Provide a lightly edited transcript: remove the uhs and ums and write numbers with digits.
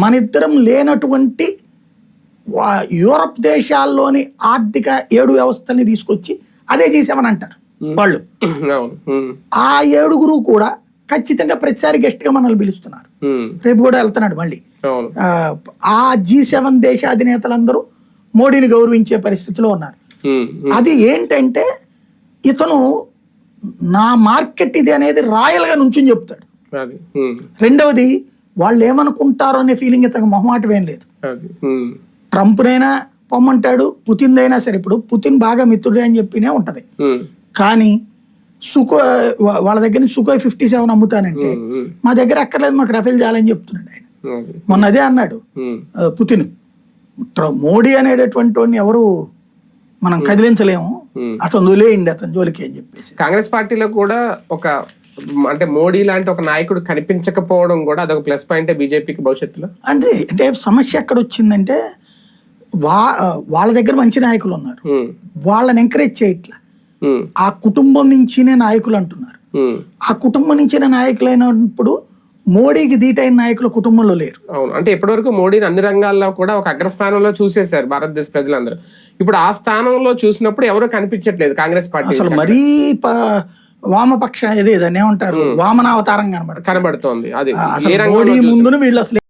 మనిద్దరం లేనటువంటి యూరప్ దేశాల్లోని ఆర్థిక 7 వ్యవస్థని తీసుకొచ్చి అదే చేసామని అంటారు వాళ్ళు. ఆ 7 కూడా ఖచ్చితంగా ప్రతిసారి గెస్ట్ గా మనల్ని పిలుస్తున్నారు. రేపు కూడా వెళ్తున్నాడు మళ్ళీ. ఆ G7 దేశ అధినేతలందరూ మోడీని గౌరవించే పరిస్థితిలో ఉన్నారు. అది ఏంటంటే ఇతను నా మార్కెట్ ఇది అనేది రాయల్ గా నుంచుని చెప్తాడు. రెండవది వాళ్ళు ఏమనుకుంటారో అనే ఫీలింగ్ ఇతనికి మొహమాటం ఏం లేదు. ట్రంప్నైనా పొమ్మంటాడు, పుతిన్ అయినా సరే. ఇప్పుడు పుతిన్ బాగా మిత్రుడే అని చెప్పినే ఉంటది. కానీ వాళ్ళ దగ్గర నుంచి Sukhoi 57 అమ్ముతానంటే మా దగ్గర అక్కర్లేదు, మాకు రఫేల్ చాలని చెప్తున్నాడు ఆయన. మొన్న అదే అన్నాడు పుతిన్. మోడీ అనేటటువంటి వాడిని ఎవరు మనం కదిలించలేము, అతను వదిలేయండి అతని జోలికి అని చెప్పేసి. కాంగ్రెస్ పార్టీలో కూడా ఒక అంటే మోడీ లాంటి ఒక నాయకుడు కనిపించకపోవడం కూడా అదొక ప్లస్ పాయింట్ బీజేపీకి భవిష్యత్తులో. అంటే సమస్య ఎక్కడ వచ్చిందంటే వాళ్ళ దగ్గర మంచి నాయకులు ఉన్నారు, వాళ్ళని ఎంకరేజ్ చేయట్లా. ఆ కుటుంబం నుంచినే నాయకులు అంటున్నారు. ఆ కుటుంబం నుంచిన నాయకులు అయినప్పుడు మోడీకి దీటైన నాయకులు కుటుంబంలో లేరు. అవును, అంటే ఇప్పటివరకు మోడీని అన్ని రంగాల్లో కూడా ఒక అగ్రస్థానంలో చూసేశారు భారతదేశ ప్రజలందరూ. ఇప్పుడు ఆ స్థానంలో చూసినప్పుడు ఎవరు కనిపించట్లేదు కాంగ్రెస్ పార్టీ. అసలు మరీ వామపక్ష దాన్ని ఏమంటారు, వామనావతారం కనబడుతోంది. అది మోడీ ముందును వీళ్ళు అసలు